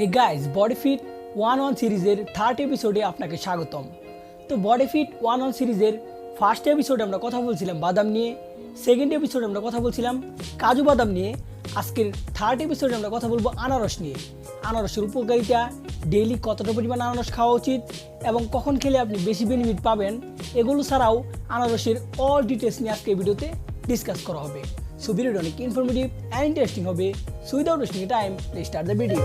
Hey guys, body fit 1-1 সিরিজের third এপিসোডে আপনাকে স্বাগতম। তো বডি ফিট 1-1 সিরিজের ফার্স্ট এপিসোডে আমরা কথা বলছিলাম বাদাম নিয়ে, সেকেন্ড এপিসোডে আমরা কথা বলছিলাম কাজু বাদাম নিয়ে। আজকের থার্ড এপিসোডে আমরা কথা বলবো আনারস নিয়ে। আনারসের উপকারিতা, ডেইলি কতটা পরিমাণ আনারস খাওয়া উচিত এবং কখন খেলে আপনি বেশি বেনিফিট পাবেন, এগুলো ছাড়াও আনারসের অল ডিটেলস নিয়ে আজকে ভিডিওতে ডিসকাস করা হবে। সো ভিডিওটা অনেক ইনফরমেটিভ অ্যান্ড ইন্টারেস্টিং হবে। So without wasting time, let's start the video.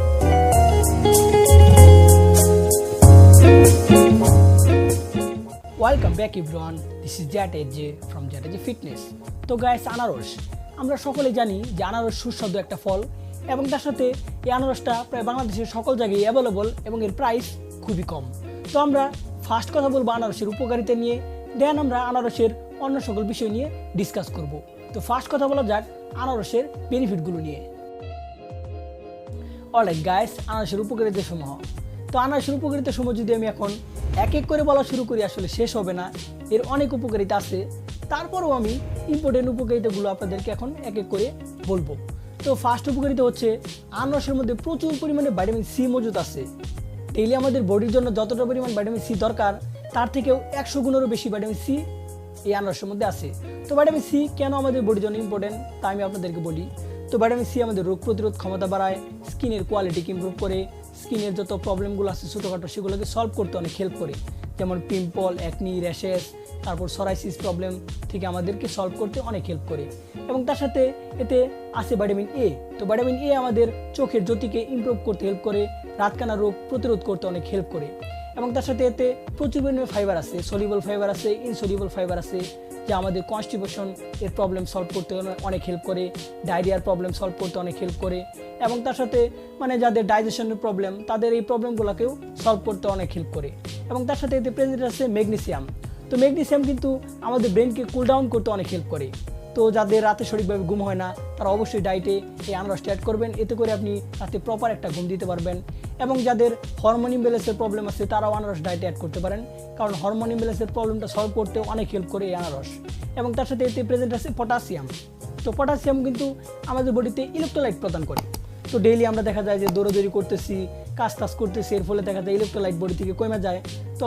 Welcome back everyone, this is ZHJ from ZHJ fitness. তো গাইস, আনারস আমরা সকলে জানি যে আনারস সুস্বাদু একটা ফল এবং তার সাথে এই আনারসটা প্রায় বাংলাদেশের সকল জায়গায় অ্যাভেলেবল এবং এর প্রাইস খুবই কম। তো আমরা ফার্স্ট কথা বলবো আনারসের উপকারিতা নিয়ে, দেন আমরা আনারসের অন্য সকল বিষয় নিয়ে ডিসকাস করব। তো ফার্স্ট কথা বলা যাক আনারসের বেনিফিটগুলো নিয়ে। অলরাইট গাইস, আনারসের উপকারিতা সমূহ। তো আনারসের উপকারিতা সমূহ যদি আমি এখন এক এক করে বলা শুরু করি আসলে শেষ হবে না। এর অনেক উপকারিতা আছে, তারপরেও আমি ইম্পর্টেন্ট উপকারিতাগুলো আপনাদেরকে এখন এক এক করে বলবো। তো ফার্স্ট উপকারিতা হচ্ছে আনারসের মধ্যে প্রচুর পরিমাণে ভিটামিন সি মজুদ আছে। ডেইলি আমাদের বডির জন্য যতটা পরিমাণ ভিটামিন সি দরকার তার থেকেও 100 গুণেরও বেশি ভিটামিন সি এই আনারসের মধ্যে আছে। তো ভিটামিন সি কেন আমাদের বডির জন্য ইম্পর্টেন্ট তা আমি আপনাদেরকে বলি। তো ভিটামিন সি আমাদের রোগ প্রতিরোধ ক্ষমতা বাড়ায়, স্কিনের কোয়ালিটিকে ইমপ্রুভ করে, স্কিনের যত প্রবলেমগুলো আছে ছোটোখাটো সেগুলোকে সলভ করতে অনেক হেল্প করে, যেমন পিম্পল, অ্যাকনি, র্যাশেস, তারপর সরাইসিস প্রবলেম থেকে আমাদেরকে সলভ করতে অনেক হেল্প করে। এবং তার সাথে এতে আছে ভিটামিন এ। তো ভিটামিন এ আমাদের চোখের জ্যোতিকে ইমপ্রুভ করতে হেল্প করে, রাতকানা রোগ প্রতিরোধ করতে অনেক হেল্প করে। এবং তার সাথে এতে প্রচুর পরিমাণে ফাইবার আছে, সলিউবল ফাইবার আছে, ইনসলিউবল ফাইবার আছে, যা আমাদের কনস্টিপেশন এর প্রবলেম সলভ করতে অনেক হেল্প করে, ডায়রিয়ার প্রবলেম সলভ করতে অনেক হেল্প করে। এবং তার সাথে যাদের ডাইজেশনের প্রবলেম তাদের এই প্রবলেমগুলোকেও সলভ করতে অনেক হেল্প করে। এবং তার সাথে এতে প্রেজেন্ট আছে ম্যাগনেসিয়াম। তো ম্যাগনেসিয়াম কিন্তু আমাদের ব্রেনকে কুল ডাউন করতে অনেক হেল্প করে। তো যাদের রাতে সঠিকভাবে ঘুম হয় না তারা অবশ্যই ডায়েটে এই আনারসটা অ্যাড করবেন, এতে করে আপনি রাতে প্রপার একটা ঘুম দিতে পারবেন। এবং যাদের হরমোন ইমব্যালেন্সের প্রবলেম আছে তারাও আনারস ডায়েটে অ্যাড করতে পারেন, কারণ হরমোন ইমব্যালেন্সের প্রবলেমটা সলভ করতে অনেক হেল্প করে এই আনারস। এবং তার সাথে এতে প্রেজেন্ট আছে পটাশিয়াম। তো পটাশিয়াম কিন্তু আমাদের বডিতে ইলেকট্রোলাইট প্রদান করে। তো ডেইলি আমরা দেখা যায় যে দৌড়াদৌড়ি করতেছি, কাজ করতেছি, এর ফলে দেখা যায় ইলেকট্রোলাইট বডি থেকে কমে যায়। তো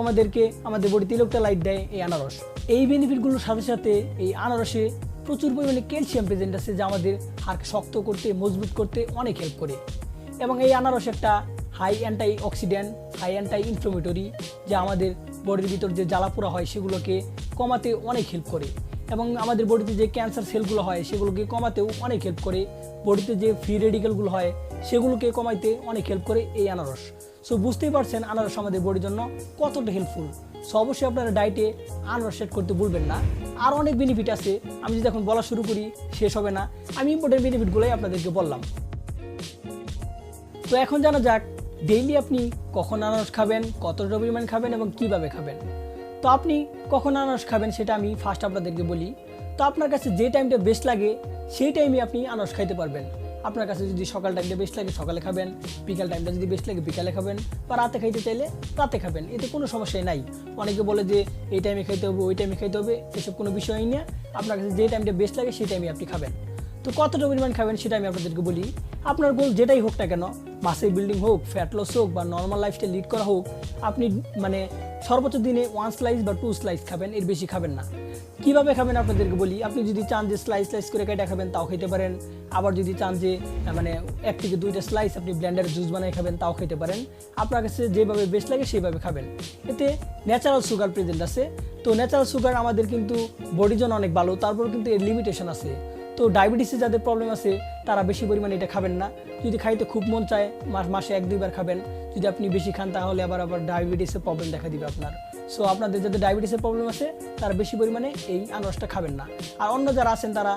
আমাদের বডিতে ইলেকট্রোলাইট দেয় এই আনারস। এই বেনিফিটগুলোর সাথে সাথে এই আনারসে প্রচুর পরিমাণে ক্যালসিয়াম প্রেজেন্ট আছে, যা আমাদের হাড়কে শক্ত করতে, মজবুত করতে অনেক হেল্প করে। এবং এই আনারস একটা high antioxidant, high anti inflammatory, যা আমাদের বডির ভিতর যে জ্বালাপোড়া হয় সেগুলোকে কমাতে অনেক হেল্প করে। এবং আমাদের বডিতে যে ক্যান্সার সেলগুলো হয় সেগুলোকে কমাতেও অনেক হেল্প করে। বডিতে যে ফ্রি রেডিক্যালগুলো হয় সেগুলোকে কমাইতে অনেক হেল্প করে এই আনারস। সো বুঝতেই পারছেন আনারস আমাদের বডির জন্য কতটা হেল্পফুল। সো অবশ্যই আপনারা ডায়েটে আনারস সেট করতে ভুলবেন না। আর অনেক বেনিফিট আছে, আমি যদি এখন বলা শুরু করি শেষ হবে না। আমি ইম্পর্টেন্ট বেনিফিটগুলোই আপনাদেরকে বললাম। তো এখন জানা যাক ডেইলি আপনি কখন আনারস খাবেন, কতটা পরিমাণ খাবেন এবং কিভাবে খাবেন। তো আপনি কখন আনারস খাবেন সেটা আমি ফার্স্ট আপনাদেরকে বলি। তো আপনার কাছে যে টাইমটা বেস্ট লাগে সেই টাইমে আপনি আনারস খাইতে পারবেন। আপনার কাছে যদি সকাল টাইমটা বেস্ট লাগে সকালে খাবেন, বিকাল টাইমটা যদি বেস্ট লাগে বিকালে খাবেন, বা রাতে খাইতে চাইলে রাতে খাবেন, এতে কোনো সমস্যাই নাই। অনেকে বলে যে এই টাইমে খাইতে হবে, ওই টাইমে খাইতে হবে, এসব কোনো বিষয়ই না। আপনার কাছে যে টাইমটা বেস্ট লাগে সেই টাইমে আপনি খাবেন। তো কতটা পরিমাণ খাবেন সেটা আমি আপনাদেরকে বলি। আপনার গোল যেটাই হোক না কেন, মাসেল বিল্ডিং হোক, ফ্যাট লস হোক, বা নর্মাল লাইফস্টাইল লিড করা হোক, আপনি সর্বোচ্চ দিনে 1 স্লাইস বা 2 স্লাইস খাবেন, এর বেশি খাবেন না। কীভাবে খাবেন আপনাদেরকে বলি। আপনি যদি চান যে স্লাইস করে কেটে খাবেন তাও খেতে পারেন। আবার যদি চান যে 1 থেকে 2টা স্লাইস আপনি ব্লেন্ডারে জুস বানিয়ে খাবেন তাও খেতে পারেন। আপনার কাছে যেভাবে বেস্ট লাগে সেইভাবে খাবেন। এতে ন্যাচারাল সুগার প্রেজেন্ট আছে। তো ন্যাচারাল সুগার আমাদের কিন্তু বডির জন্য অনেক ভালো, তারপর কিন্তু এর লিমিটেশন আছে। তো ডায়াবেটিসে যাদের প্রবলেম আছে তারা বেশি পরিমাণে এটা খাবেন না। যদি খাইতে খুব মন চায় মাসে 1-2 বার খাবেন। যদি আপনি বেশি খান তাহলে আবার ডায়াবেটিসের প্রবলেম দেখা দিবে আপনার। সো আপনাদের যাদের ডায়াবেটিসের প্রবলেম আছে তারা বেশি পরিমাণে এই আনারসটা খাবেন না। আর অন্য যারা আছেন তারা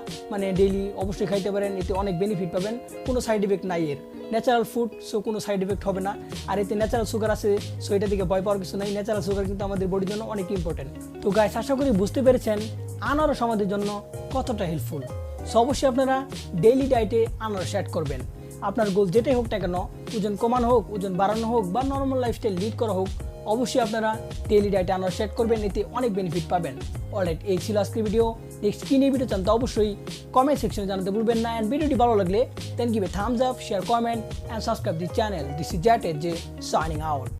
ডেইলি অবশ্যই খাইতে পারেন, এতে অনেক বেনিফিট পাবেন, কোনো সাইড ইফেক্ট নাই এর। ন্যাচারাল ফুড, সো কোনো সাইড ইফেক্ট হবে না। আর এতে ন্যাচারাল সুগার আছে, সো এটা থেকে ভয় পাওয়ার কিছু নাই। ন্যাচারাল সুগার কিন্তু আমাদের বডির জন্য অনেক ইম্পর্টেন্ট। তো গাইস, আশা করি বুঝতে পেরেছেন আনারস আমাদের জন্য কতটা হেল্পফুল। সো অবশ্যই আপনারা ডেইলি ডায়েটে আনারস অ্যাড করবেন। আপনার গোল যেটাই হোক না কেন, ওজন কমানো হোক, ওজন বাড়ানো হোক, বা নর্মাল লাইফস্টাইল লিড করা হোক, অবশ্যই আপনারা ডেইলি ডায়েটে আনার সেট করবেন, এতে অনেক বেনিফিট পাবেন। অলরাইট, এই ছিল আজকের ভিডিও। নেক্সট কী নিয়ে ভিডিও চান তো অবশ্যই কমেন্ট সেকশনে জানাতে ভুলবেন না। অ্যান্ড ভিডিওটি ভালো লাগলে then give a thumbs up, share, comment and subscribe this channel. This is ZHJ signing out.